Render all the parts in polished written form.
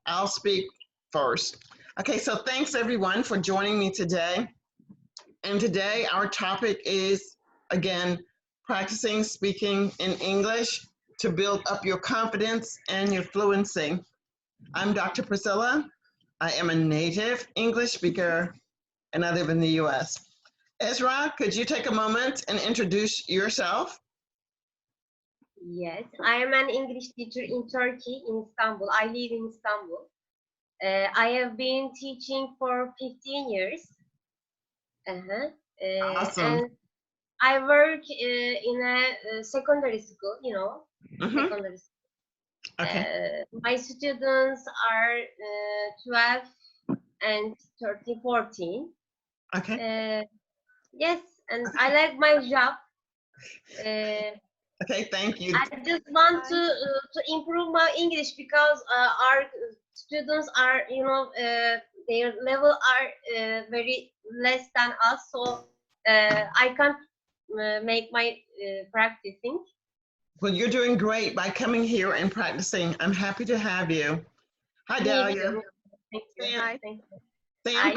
I'll speak first. Okay, so thanks everyone for joining me today. And today our topic is, again, practicing speaking in English to build up your confidence and your fluency. I'm Dr. Priscilla. I am a native English speaker and I live in the US. Ezra, could you take a moment and introduce yourself? Yes, I am an English teacher in Turkey, in Istanbul. I live in Istanbul. I have been teaching for 15 years. Awesome. And I work in a secondary school, secondary school. Okay. My students are 12 and 13, 14. Okay. Yes, and I like my job. Okay, thank you. I just want to improve my English because our students are, their level are very less than us, so I can't make my practicing. Well, you're doing great by coming here and practicing. I'm happy to have you. Hi, Me Dahlia. too. Thank you. Sam, Hi. Thank you. Sam, Hi.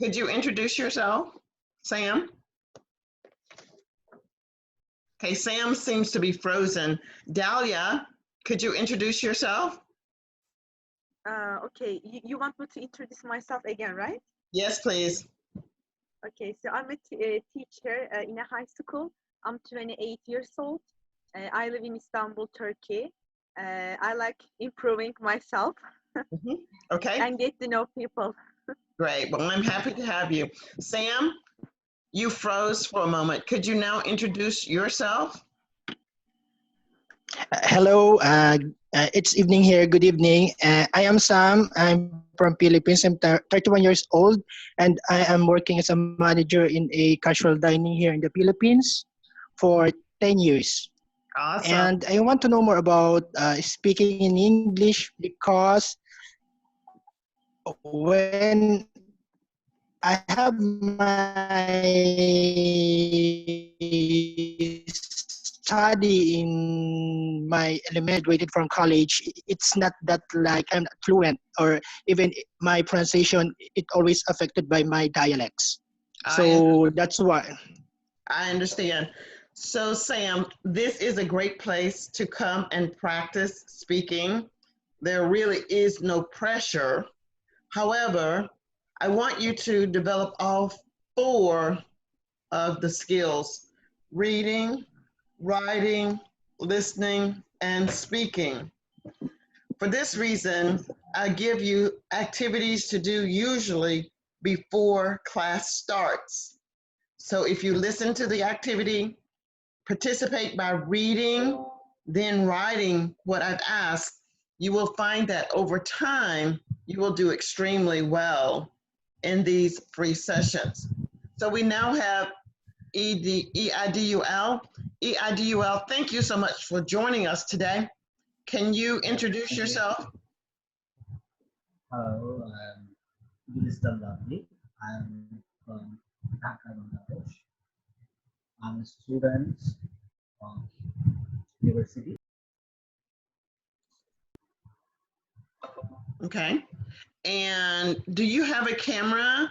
could you introduce yourself? Sam? Okay, Sam seems to be frozen. Dahlia, could you introduce yourself? Okay, you want me to introduce myself again, right? Yes, please. Okay, so I'm a teacher in a high school. I'm 28 years old. I live in Istanbul, Turkey. I like improving myself Okay, and get to know people. great. Well, I'm happy to have you. Sam, you froze for a moment. Could you now introduce yourself? Hello, it's evening here. Good evening. I am Sam. I'm from Philippines. I'm 31 years old, and I am working as a manager in a casual dining here in the Philippines for 10 years. Awesome. And I want to know more about speaking in English because when I have my study in my elementary graduated from college, it's not that like I'm fluent or even my pronunciation, it always affected by my dialects. I, So that's why. I understand. So, Sam, this is a great place to come and practice speaking. There really is no pressure. However, I want you to develop all four of the skills: reading, writing, listening, and speaking. For this reason, I give you activities to do usually before class starts. So if you listen to the activity, participate by reading, then writing what I've asked, you will find that over time, you will do extremely well in these free sessions. So we now have EIDUL. EIDUL, thank you so much for joining us today. Can you introduce yourself? Hello, Mr. Lovely. I'm from Dhaka, Bangladesh. I'm a student of university. Okay. And do you have a camera?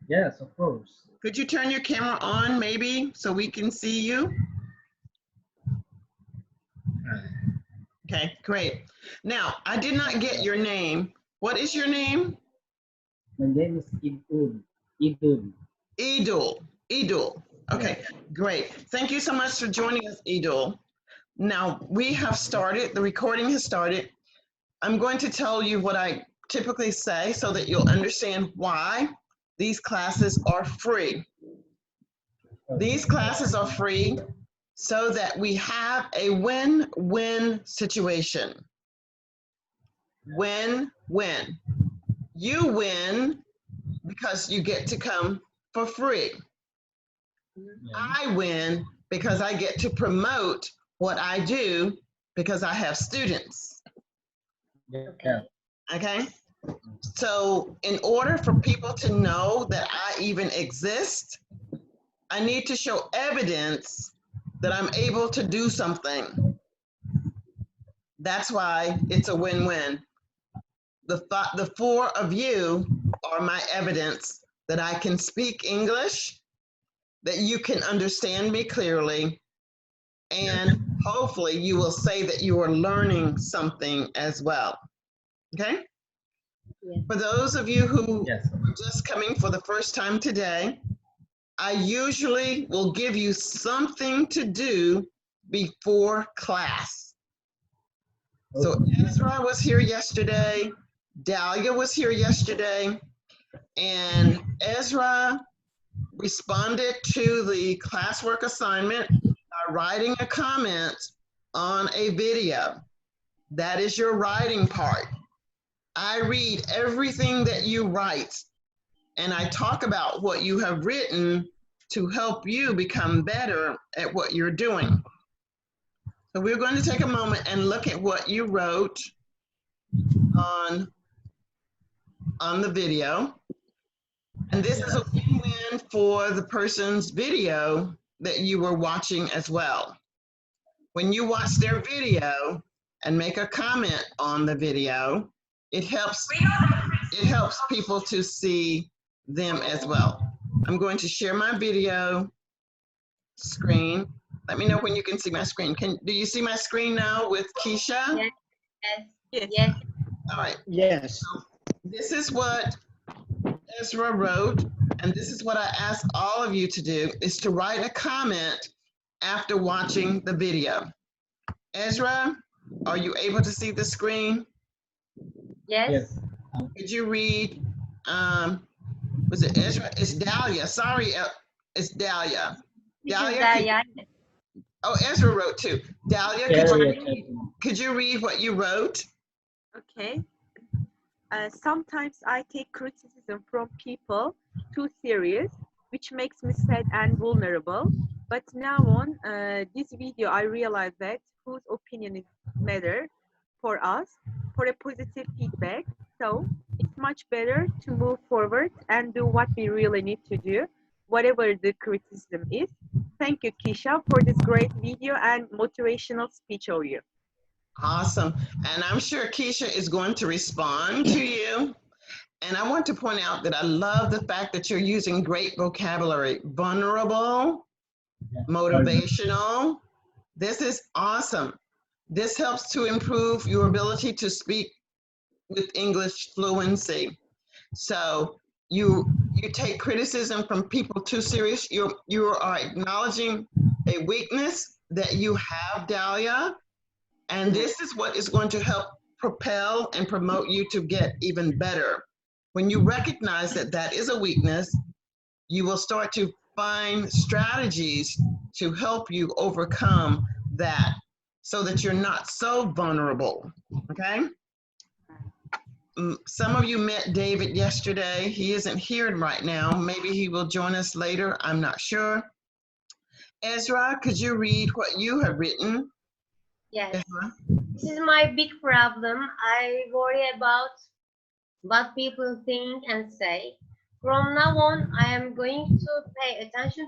Yes, of course. Could you turn your camera on maybe so we can see you? Okay, great. Now, I did not get your name. What is your name? My name is Idul. Idul. Idul. Idul. Okay, Yes. great. Thank you so much for joining us, Idul. Now, we have started, the recording has started. I'm going to tell you what I typically say so that you'll understand why these classes are free. These classes are free so that we have a win-win situation. Win-win. You win because you get to come for free. I win because I get to promote what I do because I have students. Yeah. Okay? So, in order for people to know that I even exist, I need to show evidence that I'm able to do something. That's why it's a win-win. the four of you are my evidence that I can speak English, that you can understand me clearly, and hopefully you will say that you are learning something as well. Okay? Yes. For those of you who Yes. are just coming for the first time today, I usually will give you something to do before class. So Ezra was here yesterday, Dahlia was here yesterday, and Ezra responded to the classwork assignment by writing a comment on a video. That is your writing part. I read everything that you write, and I talk about what you have written to help you become better at what you're doing. So we're going to take a moment and look at what you wrote on the video. And this is a win-win for the person's video that you were watching as well. When you watch their video and make a comment on the video, it helps people to see them as well. I'm going to share my video screen. Let me know when you can see my screen. Do you see my screen now with Keisha? Yes. Yes. Yes. All right. Yes. This is what Ezra wrote, and this is what I ask all of you to do, is to write a comment after watching the video. Ezra, are you able to see the screen? Yes. Yes. Could you read, was it Ezra? It's Dahlia. Sorry, it's Dahlia. This is Dahlia, oh, Ezra wrote too. Dahlia, could you read what you wrote? Okay. Sometimes I take criticism from people too serious, which makes me sad and vulnerable. But now on this video, I realize that whose opinion is matter for us, for a positive feedback. So it's much better to move forward and do what we really need to do, whatever the criticism is. Thank you, Kisha, for this great video and motivational speech of you. Awesome. And I'm sure Keisha is going to respond to you. And I want to point out that I love the fact that you're using great vocabulary. Vulnerable, motivational. This is awesome. This helps to improve your ability to speak with English fluency. So you take criticism from people too serious. You are acknowledging a weakness that you have, Dahlia. And this is what is going to help propel and promote you to get even better. When you recognize that that is a weakness, you will start to find strategies to help you overcome that so that you're not so vulnerable, okay? Some of you met David yesterday. He isn't here right now. Maybe he will join us later. I'm not sure. Ezra, could you read what you have written? Yes. Ezra? This is my big problem. I worry about what people think and say. From now on, I am going to pay attention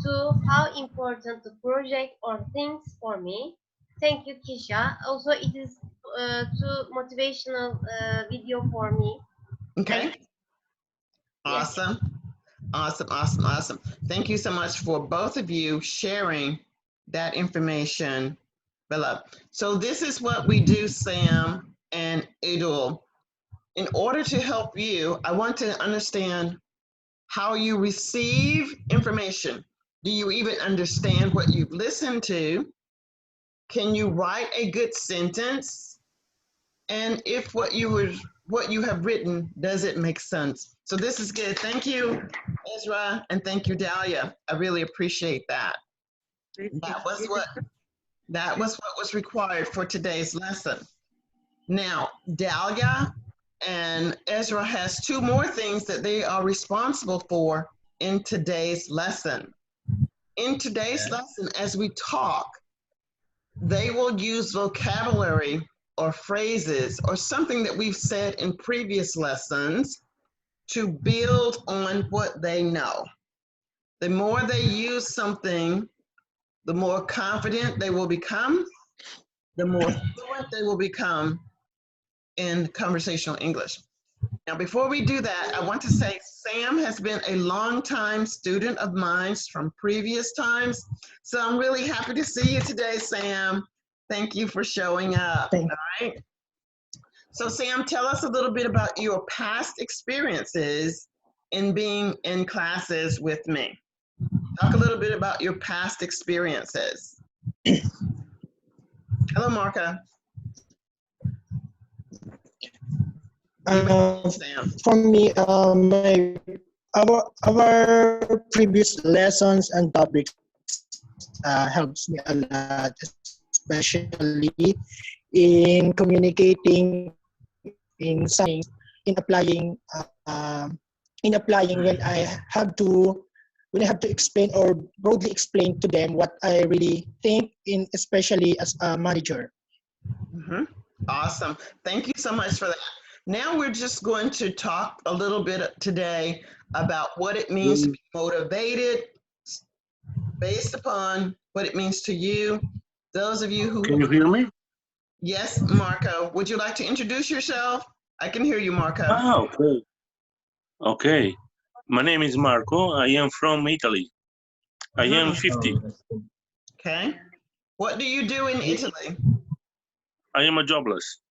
to how important the project or things for me. Thank you, Kisha. Also, it is too motivational video for me. Okay. Thank you. Yes. Awesome. Awesome, awesome, awesome. Thank you so much for both of you sharing that information below. So this is what we do, Sam and Idul. In order to help you, I want to understand how you receive information. Do you even understand what you've listened to? Can you write a good sentence? And if what you have written, does it make sense? So this is good. Thank you, Ezra, and thank you, Dahlia. I really appreciate that. That was what was required for today's lesson. Now, Dahlia and Ezra has two more things that they are responsible for in today's lesson. In today's lesson, as we talk, they will use vocabulary or phrases or something that we've said in previous lessons to build on what they know. The more they use something, the more confident they will become, the more fluent they will become, in conversational English. Now, before we do that, I want to say Sam has been a longtime student of mine from previous times. So I'm really happy to see you today, Sam. Thank you for showing up. Thank All right. So Sam, tell us a little bit about your past experiences in being in classes with me. Talk a little bit about your past experiences. Hello, Marka. Sam. For me, our previous lessons and topics helps me a lot, especially in communicating, in signing, in applying, in applying when I have to explain or broadly explain to them what I really think, in especially as a manager. Mm-hmm. Awesome. Thank you so much for that. Now we're just going to talk a little bit today about what it means to be motivated based upon what it means to you. Those of you who... Can you hear me? Yes, Marco. Would you like to introduce yourself? I can hear you, Marco. Ah, okay. Okay. My name is Marco. I am from Italy. I am 50. Okay. What do you do in Italy? I am a jobless.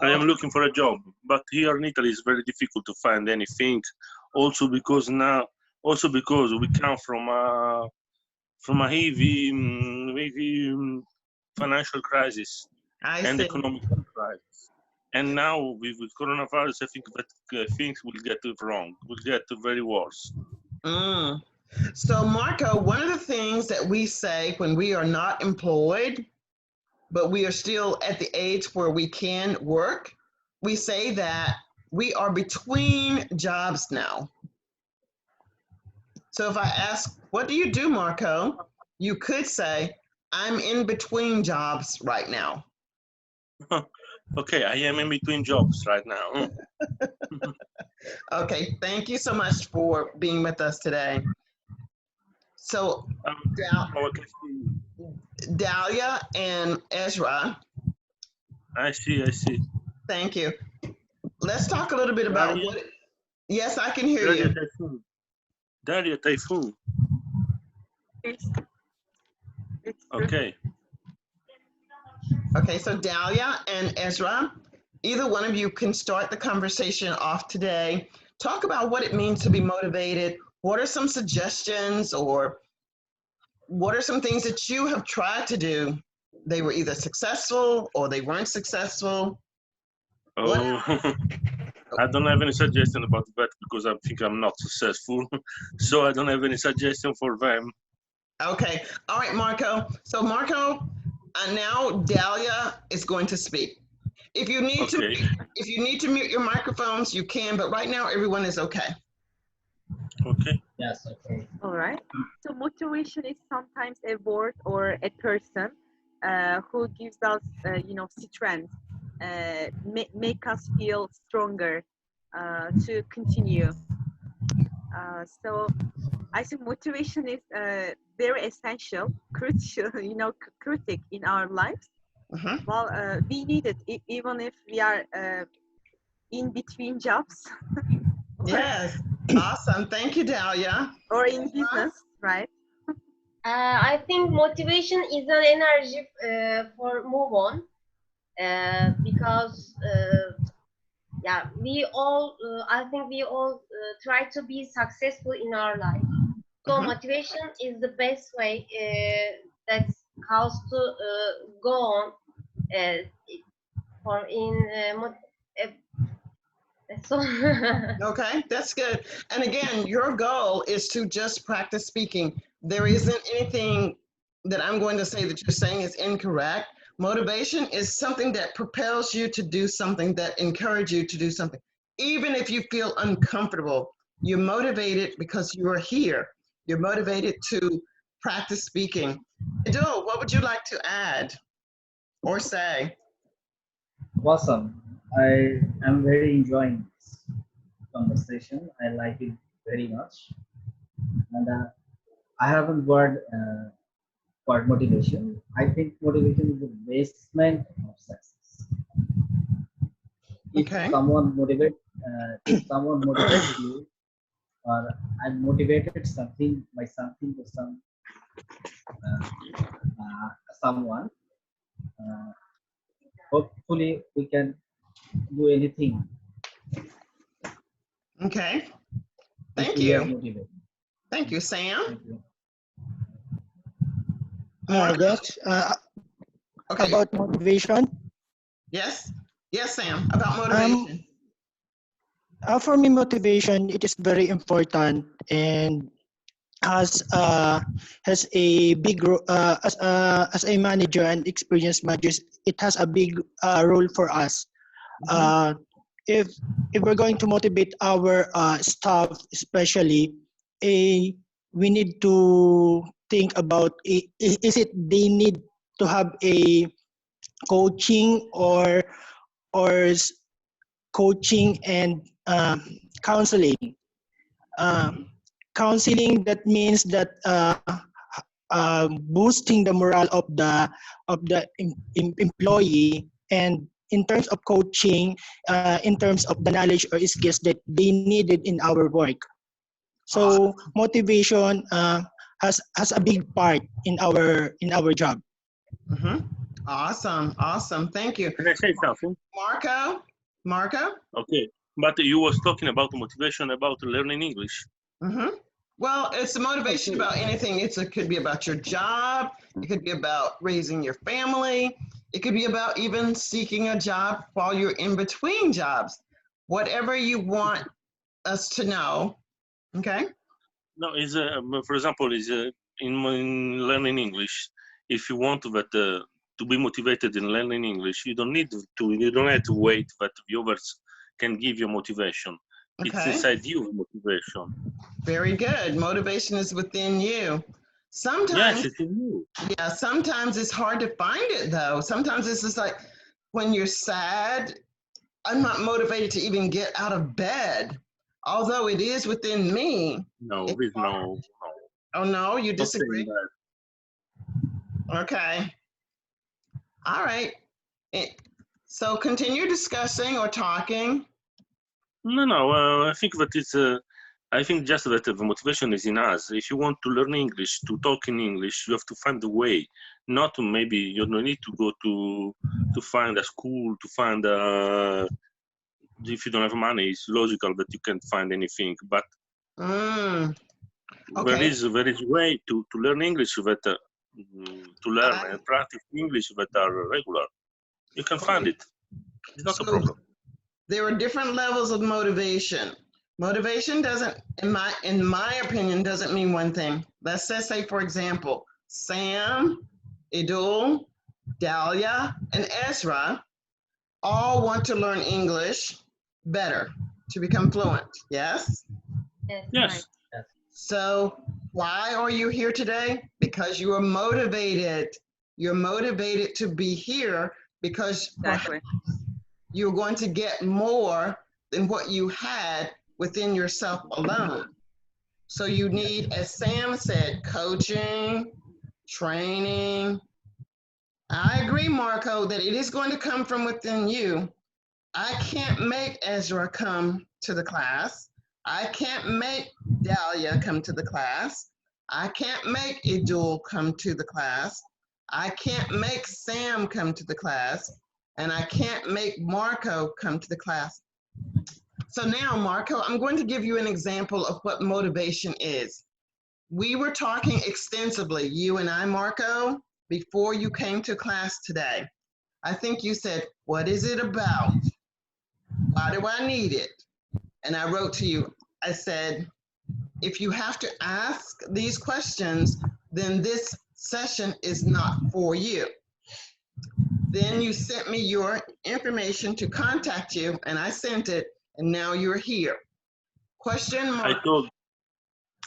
I am looking for a job, but here in Italy it's very difficult to find anything. Also because we come from a heavy financial crisis and economic crisis. And now with coronavirus, I think that things will get wrong, will get very worse. So Marco, one of the things that we say when we are not employed, but we are still at the age where we can work, we say that we are between jobs now. So if I ask, what do you do, Marco? You could say, I'm in between jobs right now. Okay, I am in between jobs right now. Okay, thank you so much for being with us today. So Dahlia and Ezra. I see. Thank you. Let's talk a little bit about Dahlia? what... Yes, I can hear Dahlia you. Typhoon. Dahlia Typhoon. It's Okay. Okay, so Dahlia and Ezra, either one of you can start the conversation off today. Talk about what it means to be motivated. What are some suggestions, or what are some things that you have tried to do? They were either successful or they weren't successful. Oh, I don't have any suggestion about that because I think I'm not successful. So I don't have any suggestion for them. Okay. All right, Marco. So Marco, now Dahlia is going to speak. If you need to mute your microphones, you can, but right now everyone is okay. Okay. Yes, okay. all right. So motivation is sometimes a word or a person who gives us, strength, make us feel stronger to continue. So I think motivation is very essential, crucial, critic in our lives. Well, we need it even if we are in between jobs. Yes. Awesome. Thank you, Dahlia. Or in business, right? I think motivation is an energy for move on, because we all I think we all try to be successful in our life. So motivation is the best way that's how to go on for in so Okay, that's good. And again, your goal is to just practice speaking. There isn't anything that I'm going to say that you're saying is incorrect. Motivation is something that propels you to do something, that encourages you to do something. Even if you feel uncomfortable, you're motivated because you are here. You're motivated to practice speaking. Adil, what would you like to add or say? Awesome. I am very enjoying this conversation. I like it very much. And I have a word motivation. I think motivation is the basement of success. Okay. If someone motivates you, or I'm motivated something by something or someone, uh, hopefully we can do anything Okay. if Thank we are you. motivated. Thank you, Sam. Thank you. Mark? Yes. Okay. About motivation. Yes. Yes, Sam. About Um, motivation. for me, motivation it is very important and has a big as a manager and experienced managers. It has a big role for us. Mhm. Uh, if if we're going to motivate our staff, especially, a we need to think about is it they need to have a coaching or coaching and counseling. Uh, Counseling that means that boosting the morale of the employee, and in terms of coaching, in terms of the knowledge or skills that they needed in our work. So Awesome. motivation has a big part in our job. Mhm. Awesome. Awesome. Thank you. Can I say something? Marco? Marco? Okay. But you was talking about motivation about learning English. Mm-hmm. Well, it's a motivation Okay. about anything. It could be about your job. It could be about raising your family. It could be about even seeking a job while you're in between jobs. Whatever you want us to know. Okay. No, is for example, is in learning English. If you want that to be motivated in learning English, you don't need to. You don't have to wait that viewers can give you motivation. It's Okay. inside you motivation. Very good. Motivation is within you. Yes, Sometimes, it's in you. yeah, sometimes it's hard to find it though. Sometimes it's just like when you're sad, I'm not motivated to even get out of bed. Although it is within me. No, It's there's hard. no. Oh no, you Not saying disagree? that. Okay. All right. Eh, So continue discussing or talking. No, no. I think that it's. I think just that the motivation is in us. If you want to learn English, to talk in English, you have to find a way. Not to maybe you don't need to go to find a school to find. If you don't have money, it's logical that you can't find anything. But Mm, okay. there is way to learn English that to learn I, and practice English that are regular. You can find okay. it. It's not a So problem. there are different levels of motivation. Motivation doesn't, in my opinion, doesn't mean one thing. Let's just say, for example, Sam, Idul, Dahlia, and Ezra all want to learn English better to become fluent. Yes? Yes, right. Yes. So why are you here today? Because you are motivated. You're motivated to be here because Exactly. you're going to get more than what you had within yourself alone. So you need, as Sam said, coaching, training. I agree, Marco, that it is going to come from within you. I can't make Ezra come to the class. I can't make Dahlia come to the class. I can't make Idul come to the class. I can't make Sam come to the class. And I can't make Marco come to the class. So now, Marco, I'm going to give you an example of what motivation is. We were talking extensively, you and I, Marco, before you came to class today. I think you said, what is it about? Why do I need it? And I wrote to you, I said, if you have to ask these questions, then this session is not for you. Then you sent me your information to contact you, and I sent it, and now you're here. Question I mark. told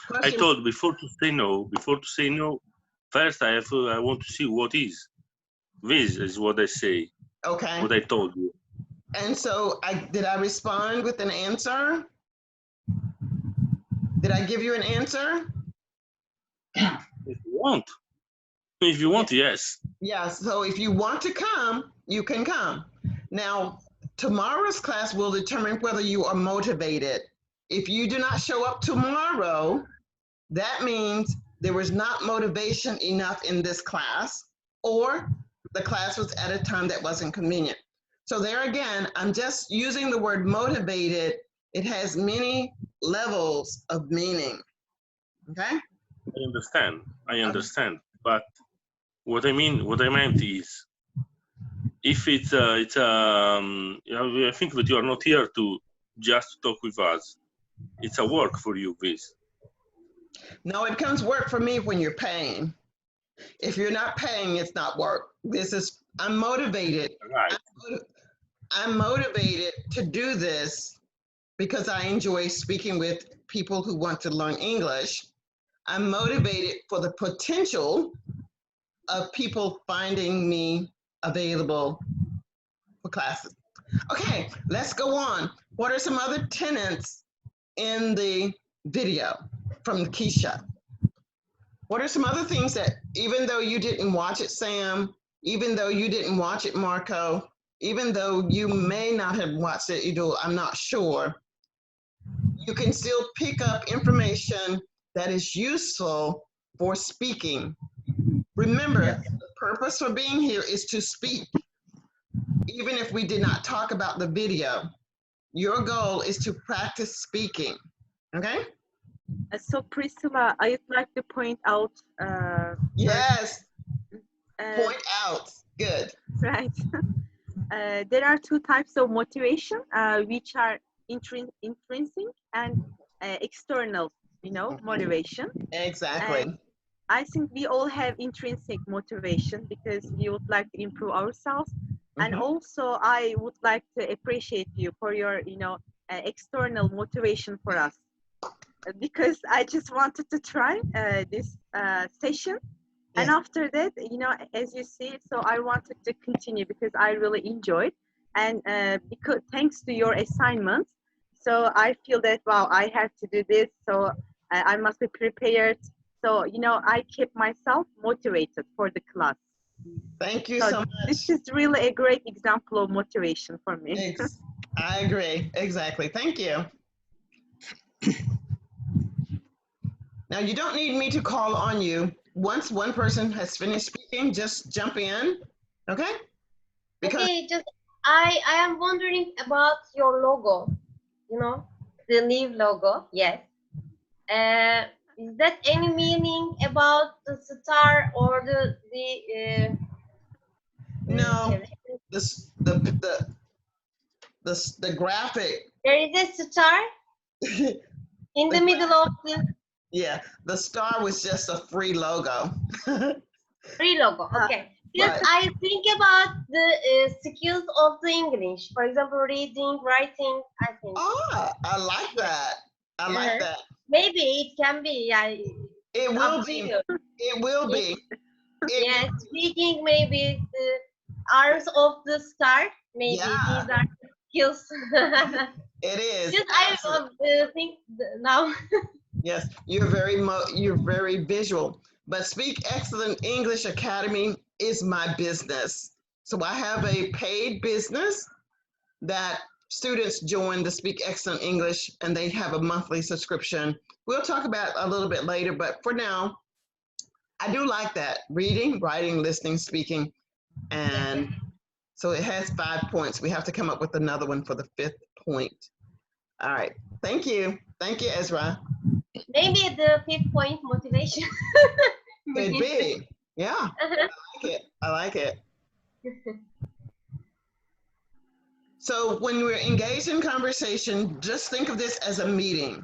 Question. before to say no, first I want to see what is. This is what I say, Okay. what I told you. And so did I respond with an answer? Did I give you an answer? If you want. If you want, yes. Yeah, so if you want to come, you can come. Now, tomorrow's class will determine whether you are motivated. If you do not show up tomorrow, that means there was not motivation enough in this class, or the class was at a time that wasn't convenient. So there again, I'm just using the word motivated. It has many levels of meaning. Okay? I understand. But what I meant is, if it's you know, I think that you are not here to just talk with us. It's a work for you, this. No, it comes work for me when you're paying. If you're not paying, it's not work. I'm motivated. Right. I'm motivated to do this because I enjoy speaking with people who want to learn English. I'm motivated for the potential of people finding me available for classes. Okay, let's go on. What are some other tenets in the video from Keisha? What are some other things that, even though you didn't watch it, Sam, even though you didn't watch it, Marco, even though you may not have watched it, Idul, I'm not sure, you can still pick up information that is useful for speaking. Remember, Yes. the purpose for being here is to speak. Even if we did not talk about the video, your goal is to practice speaking. Okay? So Priscilla, I'd like to point out. Yes, uh, point out. Good. Right. There are two types of motivation, which are intrinsic and external, motivation. Exactly. And I think we all have intrinsic motivation because we would like to improve ourselves. And also, I would like to appreciate you for your, external motivation for us. Because I just wanted to try this session. And Yes. after that, as you see, so I wanted to continue because I really enjoyed. And because thanks to your assignments, so I feel that, wow, I have to do this. So I must be prepared. So, I keep myself motivated for the class. Thank you So so this much. is really a great example of motivation for me. I agree. Exactly. Thank you. Now, you don't need me to call on you. Once one person has finished speaking, just jump in. Okay? Because Okay, just I am wondering about your logo. The new logo. Yes. Is that any meaning about the star or no, the graphic. there is a star in the middle of the Yeah, the star was just a free logo. free logo. Okay. Because Right. I think about the skills of the English. For example, reading, writing. I think. I like that. I like that. Maybe it can be. Yeah, It will up to be. you. It will be. Yes, speaking maybe the arms of the star. Maybe Yeah. these are skills. It is. Just I Absolutely. think now. Yes, you're very visual. But Speak Excellent English Academy is my business. So I have a paid business that students join the Speak Excellent English, and they have a monthly subscription. We'll talk about a little bit later, but for now, I do like that: reading, writing, listening, speaking. And so it has 5 points. We have to come up with another one for the 5th point. All right. Thank you. Thank you, Ezra. Maybe the 5th point motivation. Could be. Yeah. I like it. So when we're engaged in conversation, just think of this as a meeting.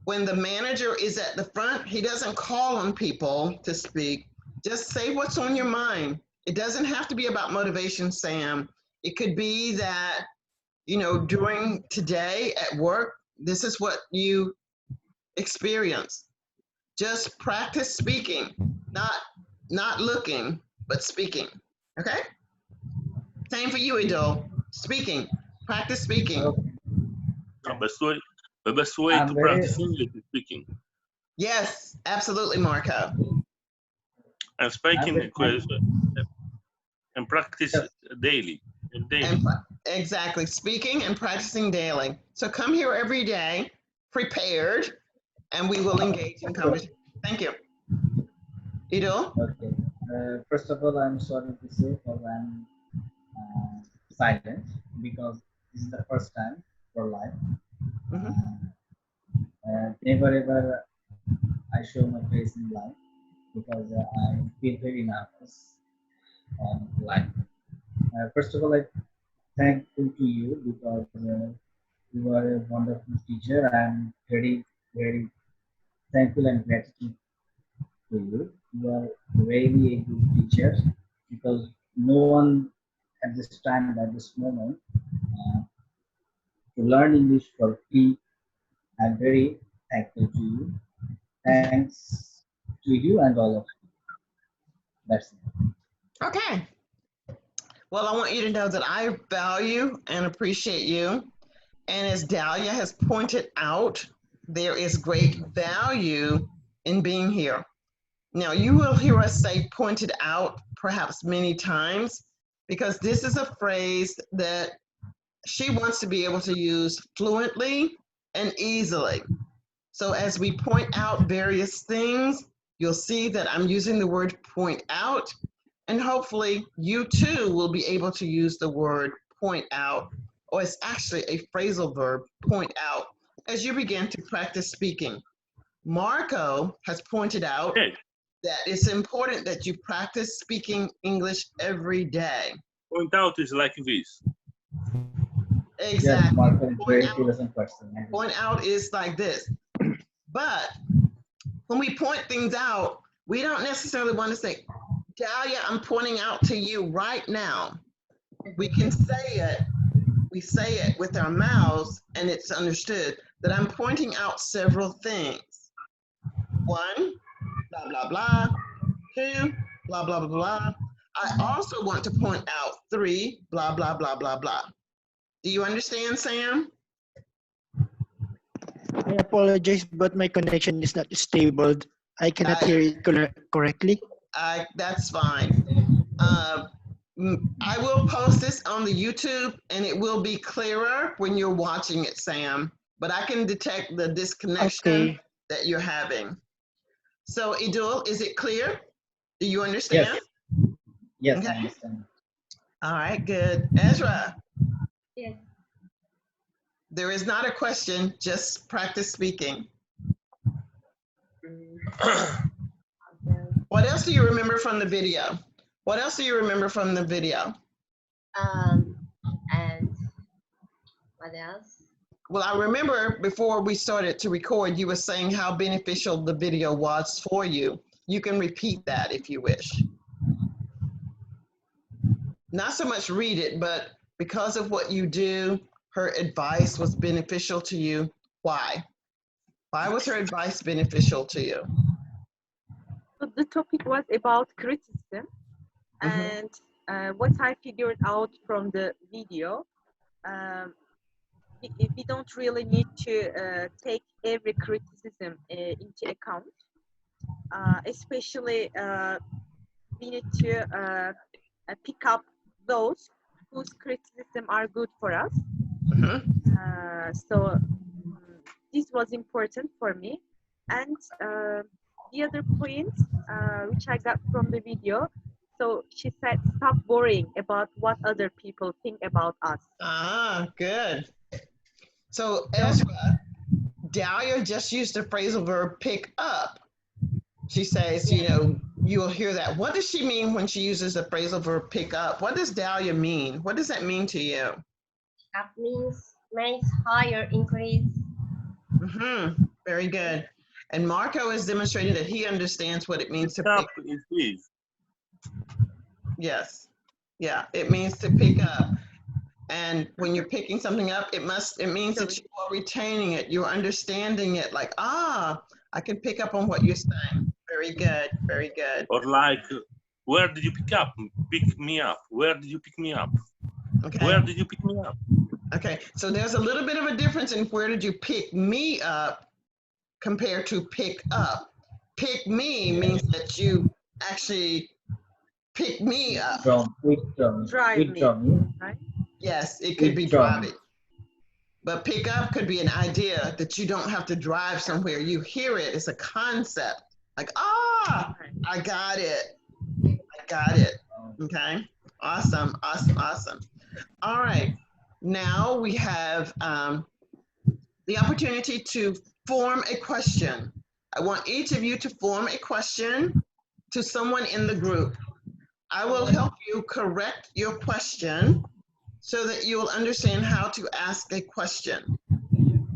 When the manager is at the front, he doesn't call on people to speak. Just say what's on your mind. It doesn't have to be about motivation, Sam. It could be that, during today at work, this is what you experience. Just practice speaking, not looking, but speaking. Okay? Same for you, Idol. Speaking. Practice speaking. The best way I'm to very- practice English is speaking. Yes, absolutely, Marco. And speaking and practice daily. Daily. Exactly, speaking and practicing daily. So come here every day, prepared, and we will engage in conversation. Thank you. Idul? Okay. First of all, I'm sorry to say for I'm silent because this is the first time for life. Never ever I show my face in life because I feel very nervous on life. First of all, I thankful to you because you are a wonderful teacher. I'm very, very thankful and gratitude to you. You are really a good teacher because no one at this time, at this moment, to learn English for free. I'm very thankful to you. Thanks to you and all of you. That's it. Okay. Well, I want you to know that I value and appreciate you. And as Dahlia has pointed out, there is great value in being here. Now, you will hear us say pointed out perhaps many times because this is a phrase that she wants to be able to use fluently and easily. So as we point out various things, you'll see that I'm using the word point out, and hopefully you too will be able to use the word point out, or it's actually a phrasal verb, point out, as you begin to practice speaking. Marco has pointed out Okay. that it's important that you practice speaking English every day. Point out is like this. Yes, Exactly. Marco is very pleasant person. Point out is like this. But when we point things out, we don't necessarily want to say, Dahlia, I'm pointing out to you right now. We can say it, we say it with our mouths, and it's understood that I'm pointing out several things. One, blah, blah, blah. Two, blah, blah, blah, blah. I also want to point out three, blah, blah, blah, blah, blah. Do you understand, Sam? I apologize, but my connection is not stable. I cannot hear it correctly. That's fine. I will post this on the YouTube and it will be clearer when you're watching it, Sam. But I can detect the disconnection that you're having. So, Idul, is it clear? Do you understand? Yes, Okay. I understand. All right, good. Ezra, Yes. there is not a question, just practice speaking. What else do you remember from the video? What else do you remember from the video? And what else? Well, I remember before we started to record, you were saying how beneficial the video was for you. You can repeat that if you wish. Not so much read it, but because of what you do, her advice was beneficial to you. Why? Why was her advice beneficial to you? So the topic was about criticism, and what I figured out from the video, we don't really need to take every criticism into account. Especially, we need to pick up those whose criticism are good for us. So this was important for me. And the other point, which I got from the video, so she said, stop worrying about what other people think about us. Ah, good. So Ezra, Dahlia just used the phrasal verb pick up. She says, you know, you'll hear that. What does she mean when she uses the phrasal verb pick up? What does Dahlia mean? What does that mean to you? That means higher, increase. Very good. And Marco is demonstrating that he understands what it means to Pick up pick. is this. Yes. Yeah, it means to pick up. And when you're picking something up, it means that you are retaining it. You're understanding it like, I can pick up on what you're saying. Very good. Very good. Or like, where did you pick up? Pick me up. Where did you pick me up? Okay. Where did you pick me up? Okay. So there's a little bit of a difference in where did you pick me up compared to pick up. Pick me means that you actually pick me up. Drive me, right? Yes, it could be Withdraw me. driving. But pick up could be an idea that you don't have to drive somewhere. You hear it, it's a concept. Like, ah, I got it. I got it. Okay. Awesome, awesome, awesome. All right. Now we have the opportunity to form a question. I want each of you to form a question to someone in the group. I will help you correct your question so that you will understand how to ask a question.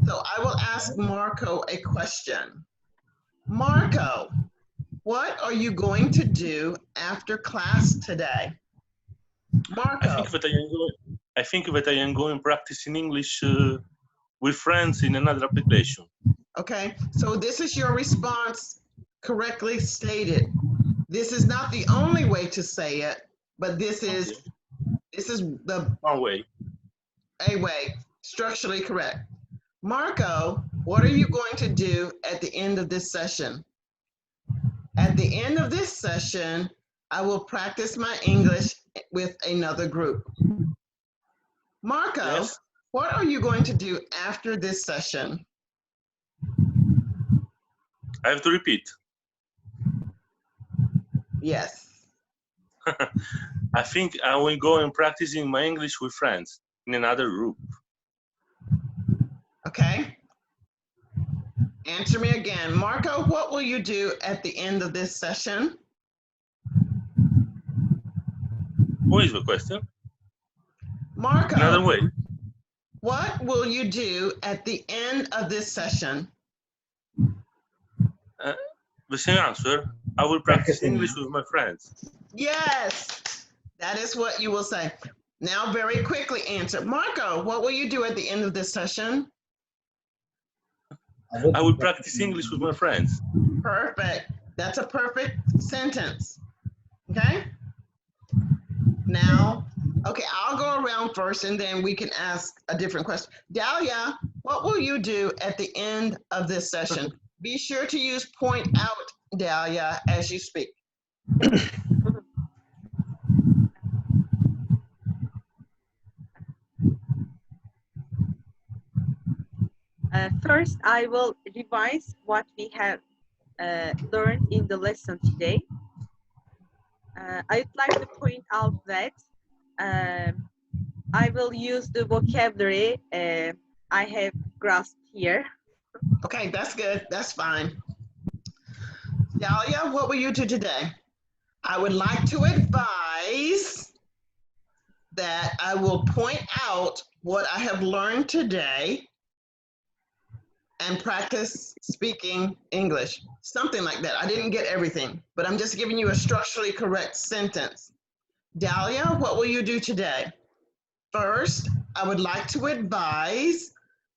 So I will ask Marco a question. Marco, what are you going to do after class today? Marco. I think that I am going practicing English with friends in another application. Okay, so this is your response correctly stated. This is not the only way to say it, but this is the One way. a way, structurally correct. Marco, what are you going to do at the end of this session? At the end of this session, I will practice my English with another group. Marco, Yes. what are you going to do after this session? I have to repeat. Yes. I think I will go and practicing my English with friends in another group. Okay. Answer me again. Marco, what will you do at the end of this session? What is the question? Marco, Another way. what will you do at the end of this session? The same answer. I will practice English with my friends. Yes, that is what you will say. Now, very quickly answer. Marco, what will you do at the end of this session? I will practice English with my friends. Perfect. That's a perfect sentence. Okay? Now, okay, I'll go around first and then we can ask a different question. Dahlia, what will you do at the end of this session? Be sure to use point out, Dahlia, as you speak. First, I will revise what we have learned in the lesson today. I'd like to point out that I will use the vocabulary I have grasped here. Okay, that's good. That's fine. Dahlia, what will you do today? I would like to advise that I will point out what I have learned today and practice speaking English. Something like that. I didn't get everything, but I'm just giving you a structurally correct sentence. Dahlia, what will you do today? First, I would like to advise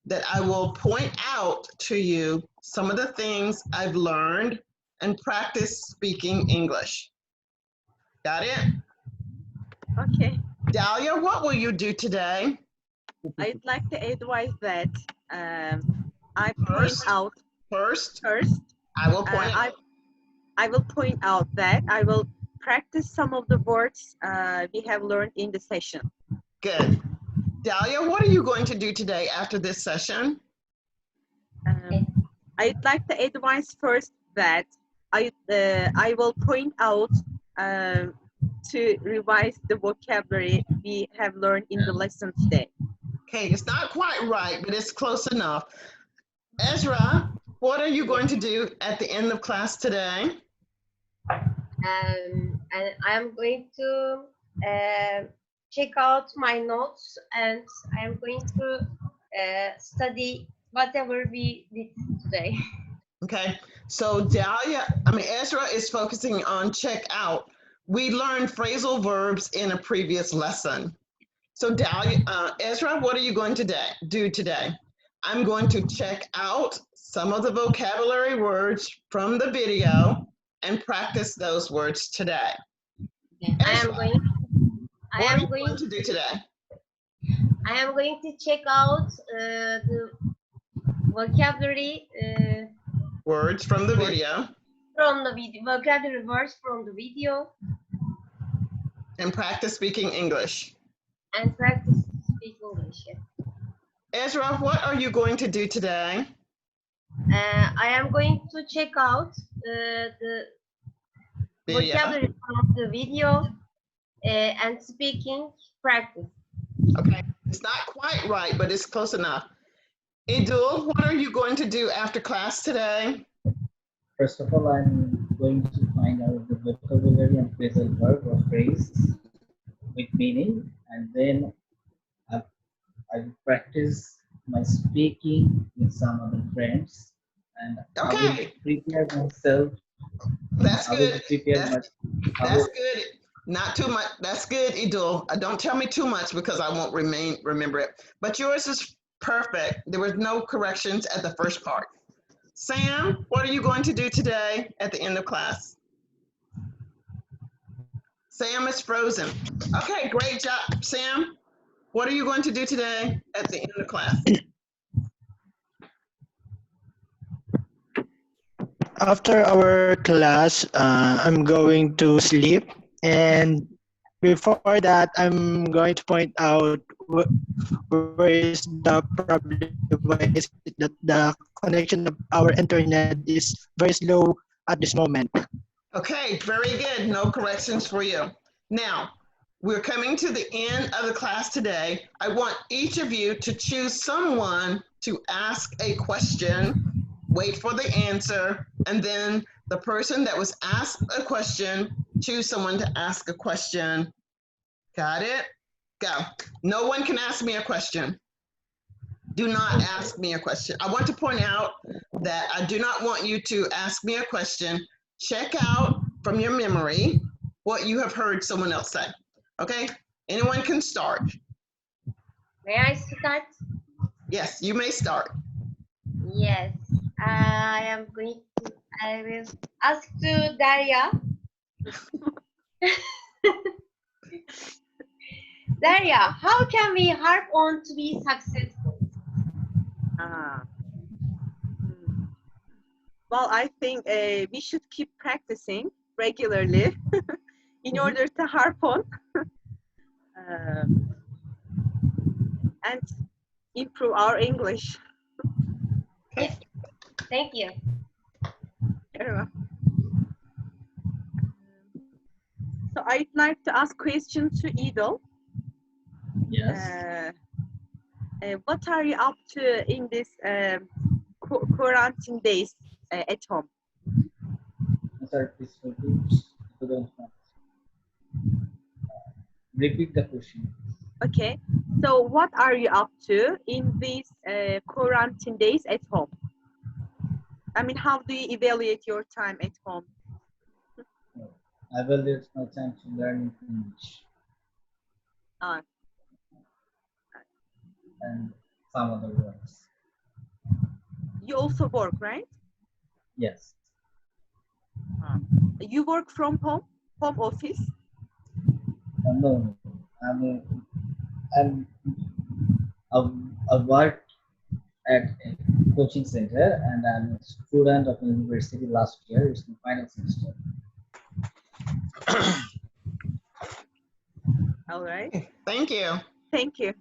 that I will point out to you some of the things I've learned and practice speaking English. Got it? Okay. Dahlia, what will you do today? I'd like to advise that I point out First, first. I will point out. I will point out that I will practice some of the words we have learned in the session. Good. Dahlia, what are you going to do today after this session? I'd like to advise first that I will point out to revise the vocabulary we have learned in the lesson today. Okay, it's not quite right, but it's close enough. Ezra, what are you going to do at the end of class today? And I'm going to check out my notes, and I'm going to study whatever we did today. Okay, so Ezra is focusing on check out. We learned phrasal verbs in a previous lesson. So Ezra, what are you going to do today? I'm going to check out some of the vocabulary words from the video and practice those words today. Okay. Ezra, what are you going to do today? I am going to check out the vocabulary Words from the video. vocabulary words from the video. And practice speaking English. and practice speak English. Ezra, what are you going to do today? I am going to check out the Video. vocabulary from the video and speaking practice. Okay. It's not quite right, but it's close enough. Idul, what are you going to do after class today? First of all, I'm going to find out the vocabulary and phrasal verb or phrase with meaning, and then I, I will practice my speaking with some other friends, and I will Okay. prepare myself. That's I will good. prepare my. I That's will, good. Not too much. That's good, Idul. Don't tell me too much because I won't remember it. But yours is perfect. There was no corrections at the first part. Sam, what are you going to do today at the end of class? Sam is frozen. Okay, great job, Sam. What are you going to do today at the end of class? After our class, I'm going to sleep, and before that, I'm going to point out where is the problem. Why is it that the connection of our internet is very slow at this moment? Okay, very good. No corrections for you. Now, we're coming to the end of the class today. I want each of you to choose someone to ask a question, wait for the answer, and then the person that was asked a question, choose someone to ask a question. Got it? Go. No one can ask me a question. Do not ask me a question. I want to point out that I do not want you to ask me a question. Check out from your memory what you have heard someone else say. Okay? Anyone can start. May I start? Yes, you may start. Yes, I will ask to Daria. Daria, how can we harp on to be successful? Well, I think we should keep practicing regularly in order to harp on and improve our English. Okay. Thank you. So I'd like to ask question to Idol. yes. What are you up to in this quarantine days at home? Sorry, please repeat. Repeat the question. Okay. So what are you up to in these quarantine days at home? I mean, how do you evaluate your time at home? I will use my time to learn English Uh, and some other words. you also work, right? Yes. You work from home office? No, I'm I work at a coaching center, and I'm a student of university last year. It's my final semester. All right. Thank you. Thank you.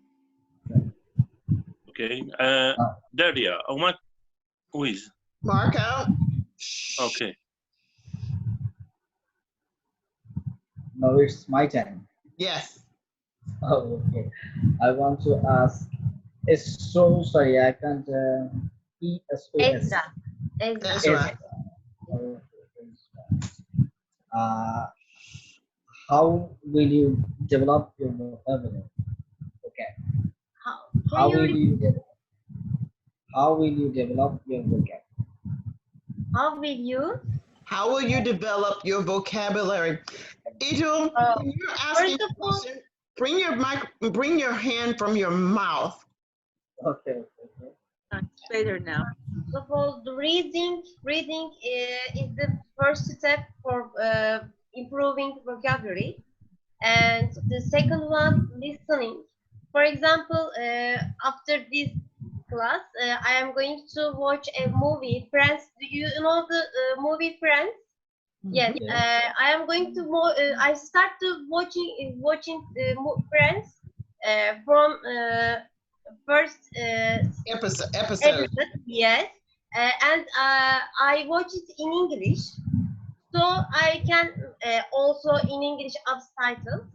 Okay. Daria, who is? Marco. Okay. Now it's my time. Yes. Oh, okay. I want to ask. It's so sorry. I can't. ESOS. Ezra. Ezra. How will you develop your vocabulary? Okay. Can you repeat? How will you develop your vocabulary? How will you? How will you develop your vocabulary? Idul, when you're asking First of a all, question, bring your hand from your mouth. Okay. It's better now. suppose the reading is the first step for improving vocabulary, and the second one, listening. For example, after this class, I am going to watch a movie, Friends. Do you know the movie Friends? Yes, Yes. I am going to I started watching Friends from first Episode. episode. Yes, and I watch it in English, so I can also in English subtitles,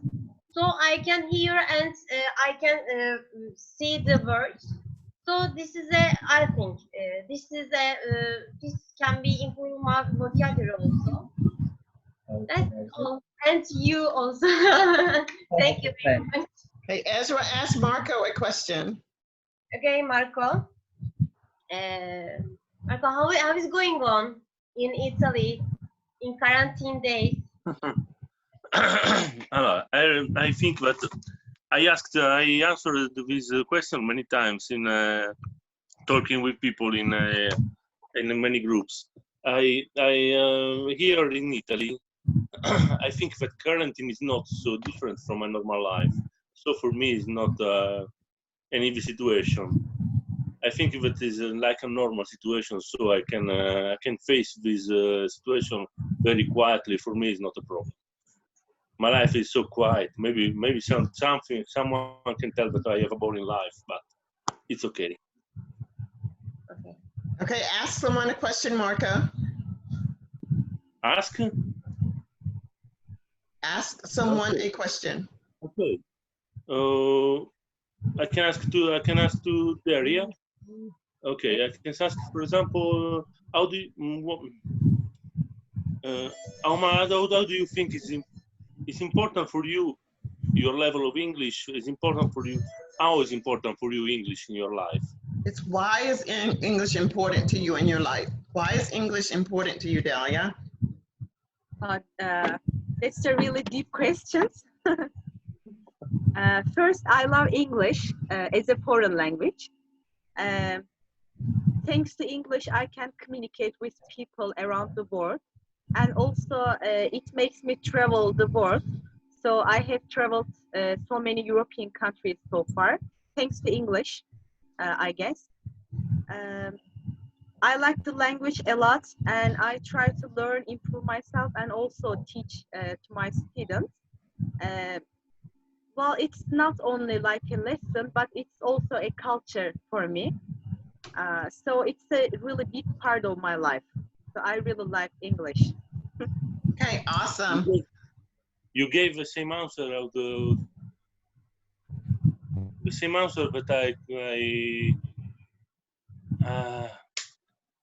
so I can hear and I can see the words. So this is a I think this can be improved my vocabulary also. Okay, That's that's it. all. And you also. Thank you very Thanks. much. Hey, Ezra, ask Marco a question. Okay, Marco. Uh, Marco, how is going on in Italy in quarantine days? I think that I answered this question many times in talking with people in many groups. Here in Italy, I think that quarantine is not so different from a normal life. So for me, it's not an easy situation. I think that is like a normal situation, so I can face this situation very quietly. For me, it's not a problem. My life is so quiet. Maybe someone can tell that I have a boring life, but it's okay. Okay. Okay, ask someone a question, Marco. Ask. Ask someone Okay. a question. Okay. I can ask to Daria. Okay, I can ask, for example, how do you, how do you think it's important for you? Your level of English is important for you. How is important for you English in your life? It's why is English important to you in your life? Why is English important to you, Dahlia? But that's a really deep question. First, I love English as a foreign language. Um, Thanks to English, I can communicate with people around the world. And also, it makes me travel the world. So I have traveled so many European countries so far, thanks to English, I guess. Um, I like the language a lot, and I try to learn, improve myself, and also teach to my students. Uh, well, it's not only like a lesson, but it's also a culture for me. So it's a really big part of my life. So I really like English. Okay, awesome. You gave the same answer of the same answer that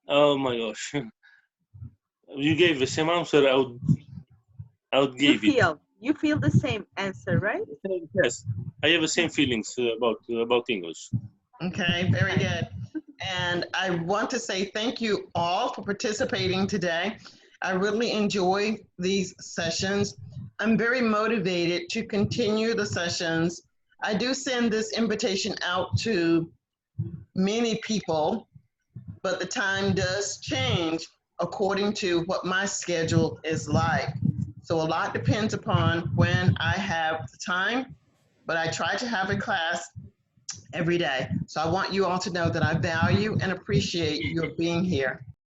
oh my gosh. You gave the same answer I would You give it. feel the same answer, right? Yes, I have the same feelings about English. Okay, very good. And I want to say thank you all for participating today. I really enjoy these sessions. I'm very motivated to continue the sessions. I do send this invitation out to many people, but the time does change according to what my schedule is like. So a lot depends upon when I have the time, but I try to have a class every day. So I want you all to know that I value and appreciate your being here.